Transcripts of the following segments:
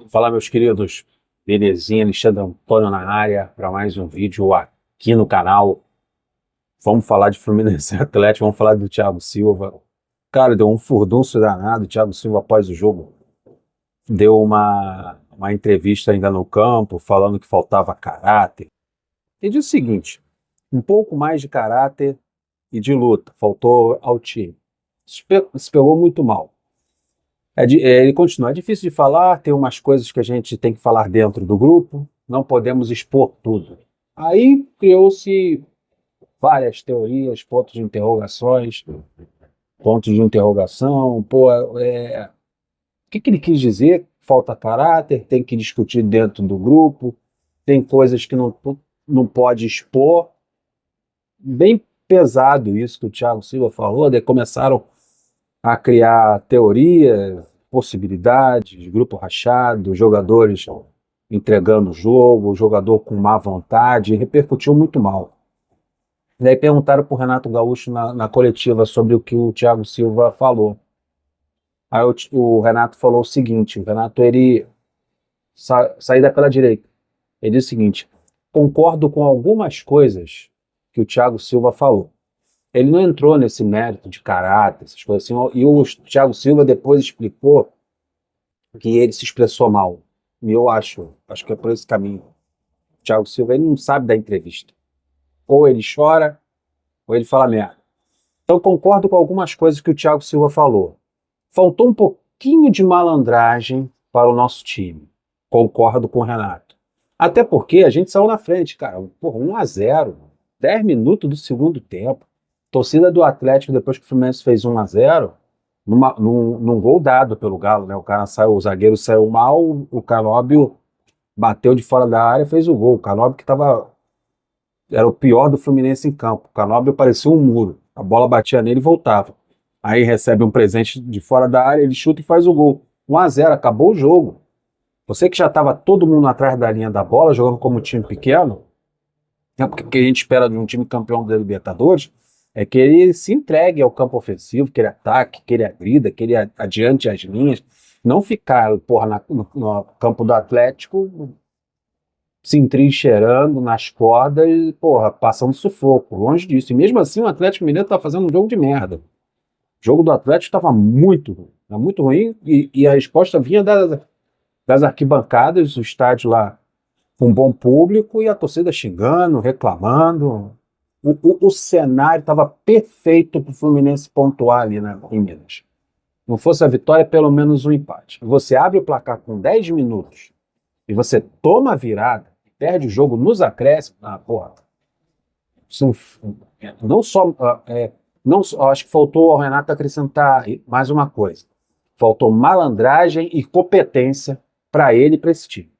Fala, meus queridos, belezinha? Alexandre Antônio na área para mais um vídeo aqui no canal. Vamos falar de Fluminense e Atlético, vamos falar do Thiago Silva. Cara, deu um furdunço danado. O Thiago Silva, após o jogo, deu uma entrevista ainda no campo, falando que faltava caráter. Ele disse o seguinte: um pouco mais de caráter e de luta faltou ao time. Isso pegou muito mal. Ele continua, é difícil de falar, tem umas coisas que a gente tem que falar dentro do grupo, não podemos expor tudo. Aí criou-se várias teorias, pontos de interrogação, o que ele quis dizer? Falta caráter, tem que discutir dentro do grupo, tem coisas que não pode expor. Bem pesado isso que o Thiago Silva falou, daí começaram a criar teorias, possibilidades, grupo rachado, jogadores entregando o jogo, jogador com má vontade, repercutiu muito mal. Daí perguntaram para o Renato Gaúcho na coletiva sobre o que o Thiago Silva falou. Aí o Renato falou o seguinte: o Renato, ele saída pela direita. Ele disse o seguinte: concordo com algumas coisas que o Thiago Silva falou. Ele não entrou nesse mérito de caráter, essas coisas assim, e o Thiago Silva depois explicou que ele se expressou mal. E eu acho que é por esse caminho. O Thiago Silva, ele não sabe dar entrevista. Ou ele chora, ou ele fala merda. Então concordo com algumas coisas que o Thiago Silva falou. Faltou um pouquinho de malandragem para o nosso time. Concordo com o Renato. Até porque a gente saiu na frente, cara. Porra, 1-0, 10 minutos do segundo tempo. Torcida do Atlético, depois que o Fluminense fez 1-0, num gol dado pelo Galo, né? O zagueiro saiu mal, o Canóbio bateu de fora da área e fez o gol. O Canóbio era o pior do Fluminense em campo. O Canóbio parecia um muro. A bola batia nele e voltava. Aí recebe um presente de fora da área, ele chuta e faz o gol. 1-0, acabou o jogo. Você que já estava todo mundo atrás da linha da bola, jogando como time pequeno, né? Porque o que a gente espera de um time campeão da Libertadores é que ele se entregue ao campo ofensivo, que ele ataque, que ele agrida, que ele adiante as linhas, não ficar, porra, no campo do Atlético se entrincheirando nas cordas e, porra, passando sufoco, longe disso. E mesmo assim o Atlético Mineiro tá fazendo um jogo de merda. O jogo do Atlético estava muito ruim, e a resposta vinha das arquibancadas, o estádio lá com bom público e a torcida xingando, reclamando. O cenário estava perfeito para o Fluminense pontuar ali em Minas. Não fosse a vitória, pelo menos um empate. Você abre o placar com 10 minutos e você toma a virada, perde o jogo nos acréscimos. Porra. Não só. Acho que faltou ao Renato acrescentar mais uma coisa. Faltou malandragem e competência para ele e para esse time.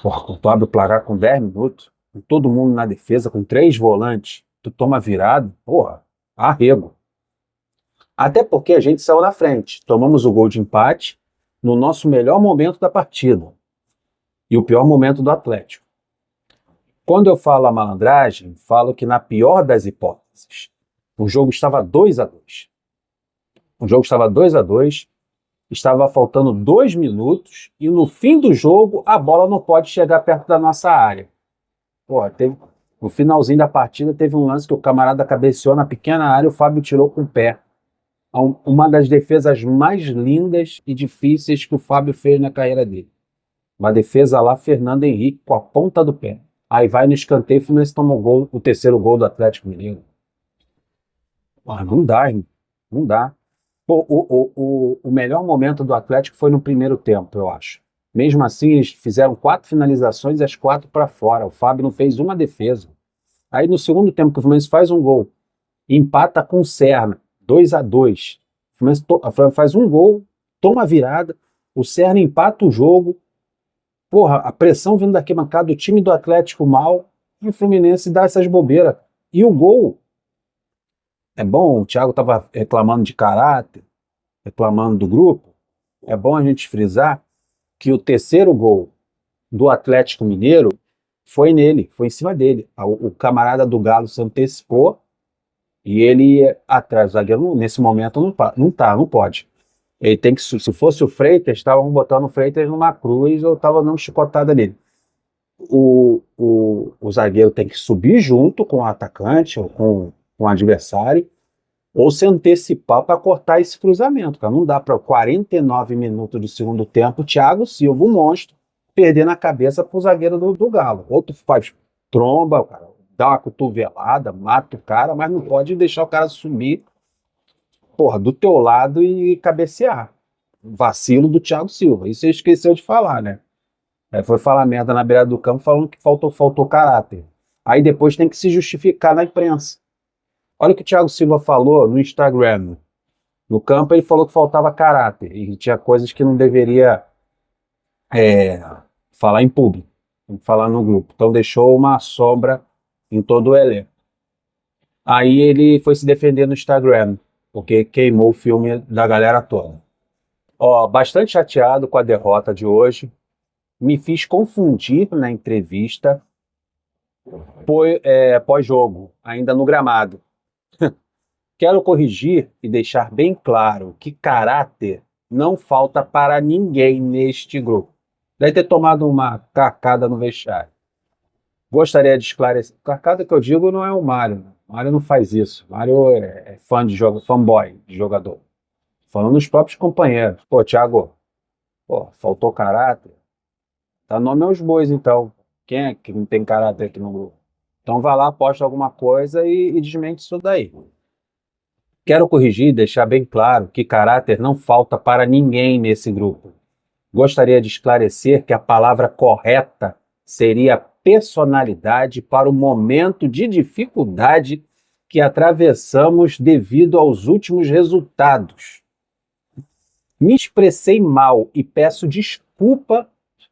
Porra, quando tu abre o placar com 10 minutos, com todo mundo na defesa, com 3 volantes, tu toma virada, porra, arrego. Até porque a gente saiu na frente. Tomamos o gol de empate no nosso melhor momento da partida. E o pior momento do Atlético. Quando eu falo a malandragem, falo que na pior das hipóteses, o jogo estava 2-2. O jogo estava 2-2, estava faltando 2 minutos e no fim do jogo a bola não pode chegar perto da nossa área. Porra, no finalzinho da partida teve um lance que o camarada cabeceou na pequena área e o Fábio tirou com o pé. Uma das defesas mais lindas e difíceis que o Fábio fez na carreira dele. Uma defesa lá, Fernando Henrique, com a ponta do pé. Aí vai no escanteio e o Fluminense toma o terceiro gol do Atlético Mineiro. Porra, não dá, hein? Não dá. Pô, o melhor momento do Atlético foi no primeiro tempo, eu acho. Mesmo assim, eles fizeram 4 finalizações e as 4 para fora. O Fábio não fez uma defesa. Aí no segundo tempo, que o Fluminense faz um gol, empata com o Serna, 2-2. O Fluminense faz um gol, toma a virada, o Serna empata o jogo. Porra, a pressão vindo da arquibancada, o time do Atlético mal, e o Fluminense dá essas bobeiras. E o gol, é bom, o Thiago estava reclamando de caráter, reclamando do grupo, é bom a gente frisar que o terceiro gol do Atlético Mineiro foi nele, foi em cima dele. O camarada do Galo se antecipou e ele atrás do zagueiro, nesse momento, não pode. Ele tem que, se fosse o Freitas, estavam botando o Freitas numa cruz ou estavam dando chicotada nele. O zagueiro tem que subir junto com o atacante ou com o adversário, ou se antecipar para cortar esse cruzamento, cara. Não dá para 49 minutos do segundo tempo, Thiago Silva, um monstro, perder na cabeça pro zagueiro do Galo. Ou tu faz tromba, cara, dá uma cotovelada, mata o cara, mas não pode deixar o cara subir, porra, do teu lado e cabecear. Vacilo do Thiago Silva. Isso você esqueceu de falar, né? Foi falar merda na beirada do campo falando que faltou caráter. Aí depois tem que se justificar na imprensa. Olha o que o Thiago Silva falou no Instagram. No campo ele falou que faltava caráter e tinha coisas que não deveria falar em público, tem que falar no grupo. Então deixou uma sombra em todo o elenco. Aí ele foi se defender no Instagram, porque queimou o filme da galera toda. Ó, bastante chateado com a derrota de hoje. Me fiz confundir na entrevista pós-jogo, ainda no gramado. Quero corrigir e deixar bem claro que caráter não falta para ninguém neste grupo. Deve ter tomado uma cacada no vestiário. Gostaria de esclarecer. Cacada que eu digo não é o Mário. Né? O Mário não faz isso. O Mário é fã de jogo, fanboy de jogador. Falando dos próprios companheiros. Pô, Thiago, faltou caráter? Tá nome aos bois, então. Quem é que não tem caráter aqui no grupo? Então vai lá, posta alguma coisa e desmente isso daí. Quero corrigir e deixar bem claro que caráter não falta para ninguém nesse grupo. Gostaria de esclarecer que a palavra correta seria personalidade para o momento de dificuldade que atravessamos devido aos últimos resultados. Me expressei mal e peço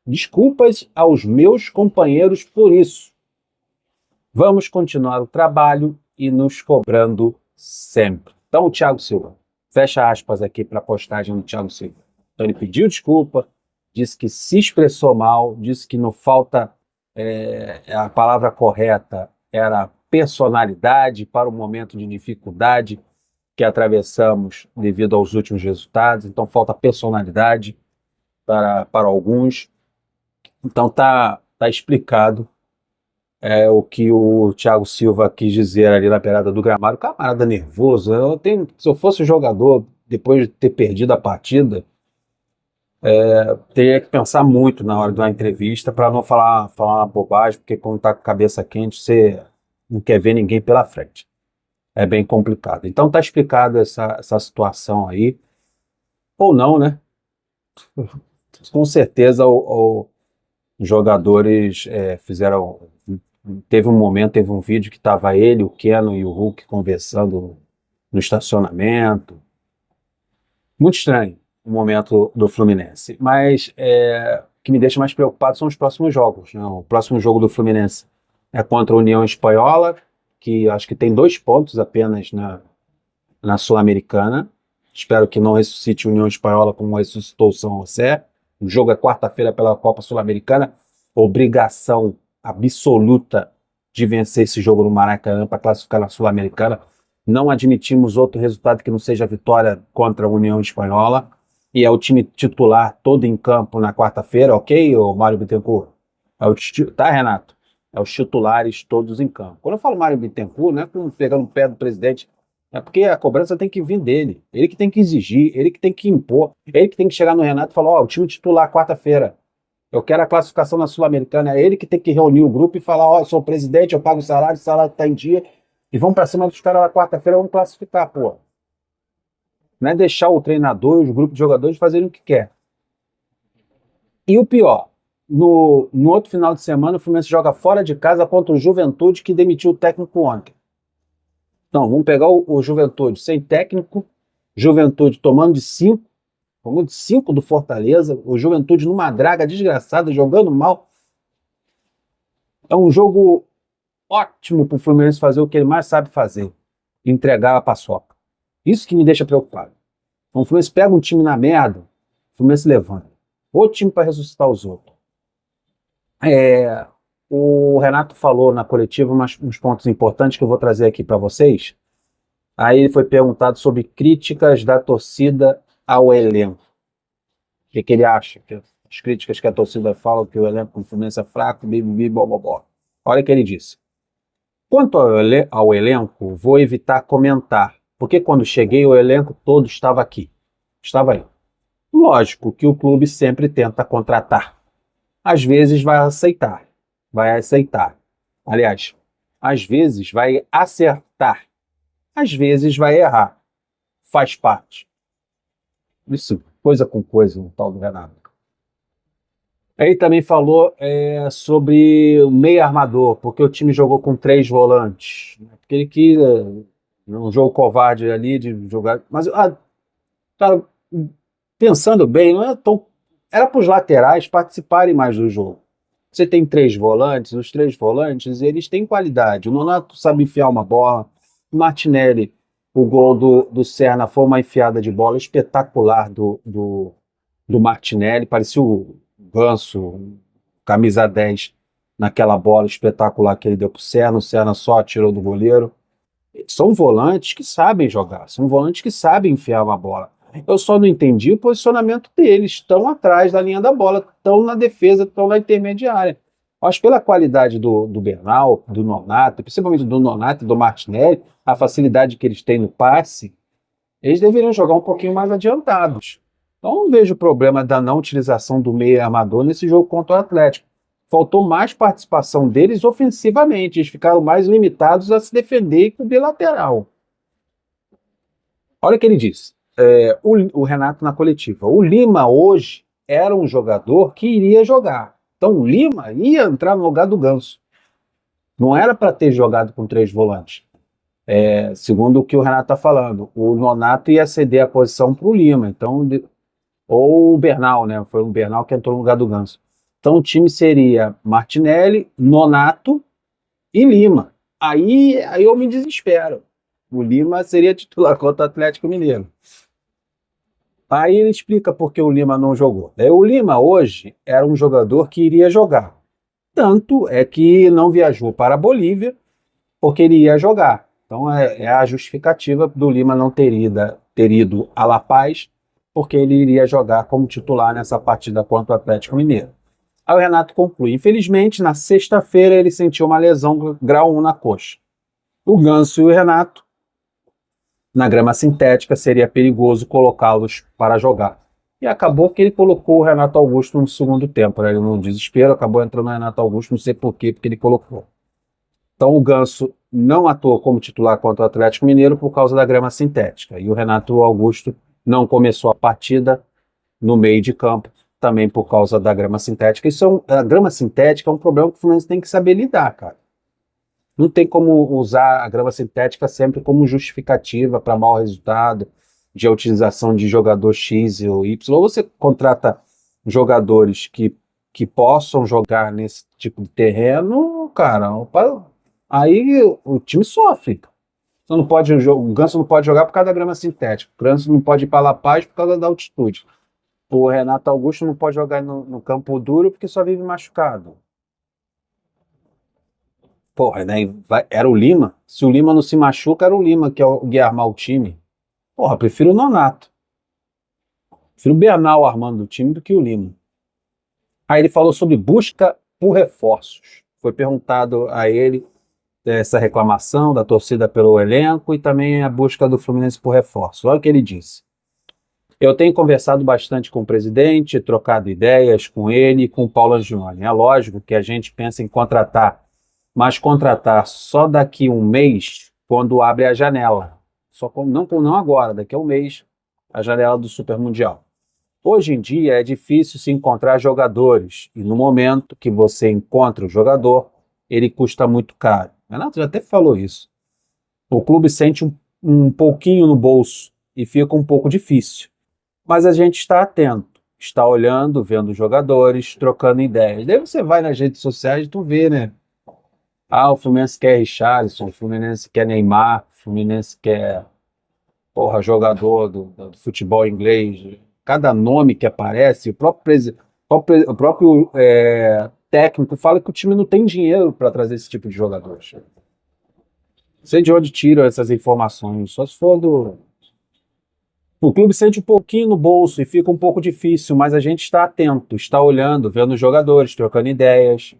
desculpas aos meus companheiros por isso. Vamos continuar o trabalho e nos cobrando sempre. Então, o Thiago Silva, fecha aspas aqui para a postagem do Thiago Silva. Então, ele pediu desculpa, disse que se expressou mal, disse que não falta a palavra correta era personalidade para o momento de dificuldade que atravessamos devido aos últimos resultados. Então, falta personalidade para alguns. Então, tá explicado o que o Thiago Silva quis dizer ali na beirada do gramado. Camarada nervoso. Se eu fosse jogador, depois de ter perdido a partida, teria que pensar muito na hora de uma entrevista para não falar uma bobagem, porque quando tá com a cabeça quente, você não quer ver ninguém pela frente. É bem complicado. Então tá explicada essa situação aí. Ou não, né? Com certeza os jogadores fizeram... Teve um vídeo que estava ele, o Keno e o Hulk conversando no estacionamento. Muito estranho o momento do Fluminense. Mas o que me deixa mais preocupado são os próximos jogos. Né? O próximo jogo do Fluminense é contra a União Espanhola, que acho que tem 2 pontos apenas na Sul-Americana. Espero que não ressuscite a União Espanhola como ressuscitou o São José. O jogo é quarta-feira pela Copa Sul-Americana. Obrigação absoluta de vencer esse jogo no Maracanã para classificar na Sul-Americana. Não admitimos outro resultado que não seja a vitória contra a União Espanhola. E é o time titular todo em campo na quarta-feira, ok, ô Mário Bittencourt? Tá, Renato? É os titulares todos em campo. Quando eu falo Mário Bittencourt, não é pegando o pé do presidente, é porque a cobrança tem que vir dele. Ele que tem que exigir, ele que tem que impor, ele que tem que chegar no Renato e falar, o time titular quarta-feira. Eu quero a classificação na Sul-Americana. É ele que tem que reunir o grupo e falar, eu sou o presidente, eu pago o salário está em dia. E vamos para cima dos caras na quarta-feira, vamos classificar, pô. Não é deixar o treinador e os grupos de jogadores fazerem o que quer. E o pior, no outro final de semana, o Fluminense joga fora de casa contra o Juventude, que demitiu o técnico ontem. Então, vamos pegar o Juventude sem técnico, Juventude tomando de 5, do Fortaleza, o Juventude numa draga desgraçada, jogando mal. É um jogo ótimo para o Fluminense fazer o que ele mais sabe fazer, entregar a paçoca. Isso que me deixa preocupado. Então, o Fluminense pega um time na merda, o Fluminense levanta. Outro time para ressuscitar os outros. O Renato falou na coletiva uns pontos importantes que eu vou trazer aqui para vocês. Aí ele foi perguntado sobre críticas da torcida ao elenco. O que ele acha? As críticas que a torcida fala que o elenco do Fluminense é fraco, bibibi, bobobó. Olha o que ele disse. Quanto ao elenco, vou evitar comentar, porque quando cheguei o elenco todo estava aqui. Estava aí. Lógico que o clube sempre tenta contratar. Às vezes vai aceitar. Vai aceitar. Aliás, às vezes vai acertar. Às vezes vai errar. Faz parte. Isso, coisa com coisa, o tal do Renato. Ele também falou sobre o meio armador, porque o time jogou com 3 volantes. Porque ele quis um jogo covarde ali de jogar. Mas, cara, pensando bem, não é tão. Era para os laterais participarem mais do jogo. Você tem 3 volantes, os 3 volantes, eles têm qualidade. O Nonato sabe enfiar uma bola. O Martinelli, o gol do Serna foi uma enfiada de bola espetacular do Martinelli. Parecia o Ganso, camisa 10, naquela bola espetacular que ele deu pro Serna. O Serna só atirou do goleiro. São volantes que sabem jogar, são volantes que sabem enfiar uma bola. Eu só não entendi o posicionamento deles. Estão atrás da linha da bola, estão na defesa, estão na intermediária. Acho que pela qualidade do Bernal, do Nonato, principalmente do Nonato e do Martinelli, a facilidade que eles têm no passe, eles deveriam jogar um pouquinho mais adiantados. Então não vejo problema da não utilização do meio armador nesse jogo contra o Atlético. Faltou mais participação deles ofensivamente, eles ficaram mais limitados a se defender e cobrir lateral. Olha o que ele disse, o Renato na coletiva. O Lima hoje era um jogador que iria jogar. Então o Lima ia entrar no lugar do Ganso. Não era para ter jogado com 3 volantes. Segundo o que o Renato está falando, o Nonato ia ceder a posição para o Lima. Então, ou o Bernal, né? Foi o Bernal que entrou no lugar do Ganso. Então o time seria Martinelli, Nonato e Lima. Aí eu me desespero. O Lima seria titular contra o Atlético Mineiro. Aí ele explica por que o Lima não jogou. O Lima hoje era um jogador que iria jogar. Tanto é que não viajou para a Bolívia porque ele ia jogar. Então é a justificativa do Lima não ter ido a La Paz, porque ele iria jogar como titular nessa partida contra o Atlético Mineiro. Aí o Renato conclui. Infelizmente, na sexta-feira ele sentiu uma lesão grau 1 na coxa. O Ganso e o Renato, na grama sintética, seria perigoso colocá-los para jogar. E acabou que ele colocou o Renato Augusto no segundo tempo. Né? Ele, no desespero, acabou entrando o Renato Augusto, não sei por quê, porque ele colocou. Então o Ganso não atuou como titular contra o Atlético Mineiro por causa da grama sintética. E o Renato Augusto não começou a partida no meio de campo, também por causa da grama sintética. A grama sintética é um problema que o Fluminense tem que saber lidar, cara. Não tem como usar a grama sintética sempre como justificativa para mau resultado, de utilização de jogador X ou Y. Ou você contrata jogadores que possam jogar nesse tipo de terreno, cara, aí o time sofre. Você não pode, o Ganso não pode jogar por causa da grama sintética. O Ganso não pode ir para La Paz por causa da altitude. O Renato Augusto não pode jogar no campo duro porque só vive machucado. Porra, né? Era o Lima. Se o Lima não se machuca, era o Lima que ia armar o time. Porra, prefiro o Nonato. Prefiro o Bernal armando o time do que o Lima. Aí ele falou sobre busca por reforços. Foi perguntado a ele essa reclamação da torcida pelo elenco e também a busca do Fluminense por reforços. Olha o que ele disse. Eu tenho conversado bastante com o presidente, trocado ideias com ele e com o Paulo Angione. É lógico que a gente pensa em contratar, mas contratar só daqui a um mês, quando abre a janela. Não agora, daqui a um mês, a janela do Super Mundial. Hoje em dia é difícil se encontrar jogadores, e no momento que você encontra o jogador, ele custa muito caro. Renato já até falou isso. O clube sente um pouquinho no bolso e fica um pouco difícil. Mas a gente está atento, está olhando, vendo os jogadores, trocando ideias. Daí você vai nas redes sociais e tu vê, né? O Fluminense quer Richarlison, o Fluminense quer Neymar, o Fluminense quer, porra, jogador do futebol inglês. Cada nome que aparece, o próprio técnico fala que o time não tem dinheiro para trazer esse tipo de jogadores. Não sei de onde tiram essas informações, só se for O clube sente um pouquinho no bolso e fica um pouco difícil, mas a gente está atento, está olhando, vendo os jogadores, trocando ideias.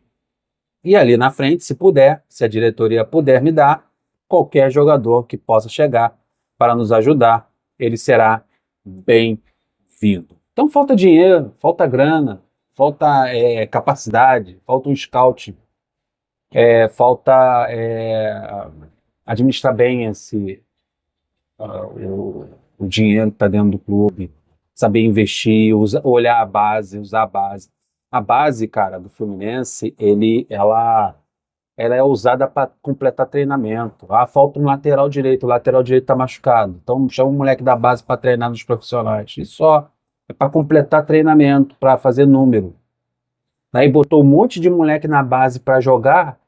E ali na frente, se puder, se a diretoria puder me dar, qualquer jogador que possa chegar para nos ajudar, ele será bem-vindo. Então falta dinheiro, falta grana, falta capacidade, falta um scout, falta administrar bem o dinheiro que está dentro do clube, saber investir, olhar a base, usar a base. A base, cara, do Fluminense, ela é usada para completar treinamento. Ah, falta um lateral direito, o lateral direito está machucado. Então chama o moleque da base para treinar nos profissionais. E só. É para completar treinamento, para fazer número. Aí botou um monte de moleque na base para jogar,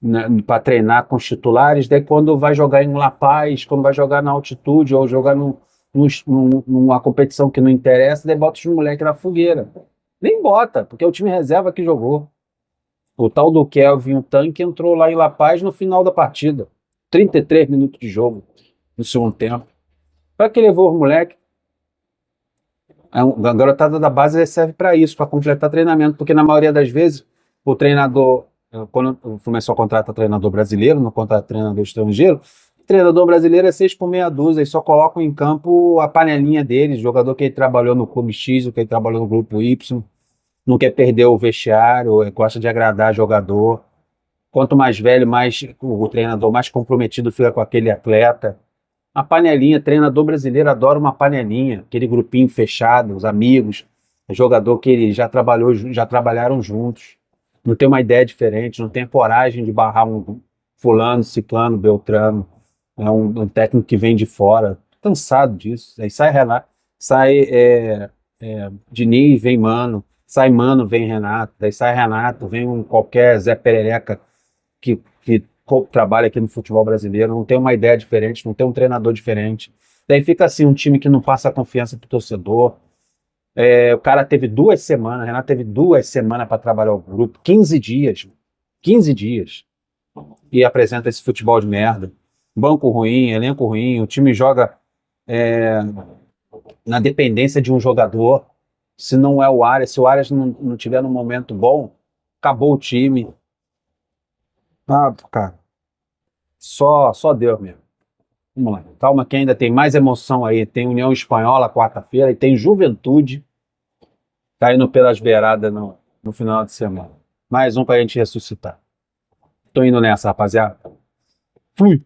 né, para treinar com os titulares. Daí quando vai jogar em La Paz, quando vai jogar na altitude ou jogar numa competição que não interessa, daí bota os moleques na fogueira. Nem bota, porque é o time reserva que jogou. O tal do Kelvin, o tanque, entrou lá em La Paz no final da partida. 33 minutos de jogo no segundo tempo. Para que levou o moleque? A garotada da base serve para isso, para completar treinamento, porque na maioria das vezes o treinador, quando o Fluminense só contrata treinador brasileiro, não contrata treinador estrangeiro, o treinador brasileiro é 6 por meia dúzia, eles só colocam em campo a panelinha deles, jogador que ele trabalhou no clube X, o que ele trabalhou no grupo Y, não quer perder o vestiário, gosta de agradar jogador. Quanto mais velho, mais o treinador mais comprometido fica com aquele atleta. A panelinha, treinador brasileiro adora uma panelinha, aquele grupinho fechado, os amigos, jogador que ele já trabalhou, já trabalharam juntos. Não tem uma ideia diferente, não tem a coragem de barrar um fulano, ciclano, beltrano. É um técnico que vem de fora. Tô cansado disso. Aí sai Renato, sai Diniz, vem Mano, sai Mano, vem Renato, daí sai Renato, vem qualquer Zé Perereca que trabalha aqui no futebol brasileiro, não tem uma ideia diferente, não tem um treinador diferente. Daí fica assim, um time que não passa confiança pro torcedor. O cara teve 2 semanas, Renato teve 2 semanas para trabalhar o grupo, 15 dias, 15 dias, e apresenta esse futebol de merda. Banco ruim, elenco ruim, o time joga é, na dependência de um jogador. Se não é o Arias, se o Arias não tiver num momento bom, acabou o time. Ah, cara, só Deus mesmo. Vamos lá. Calma que ainda tem mais emoção aí. Tem União Espanhola quarta-feira e tem Juventude caindo pelas beiradas no final de semana. Mais um pra gente ressuscitar. Tô indo nessa, rapaziada. Fui!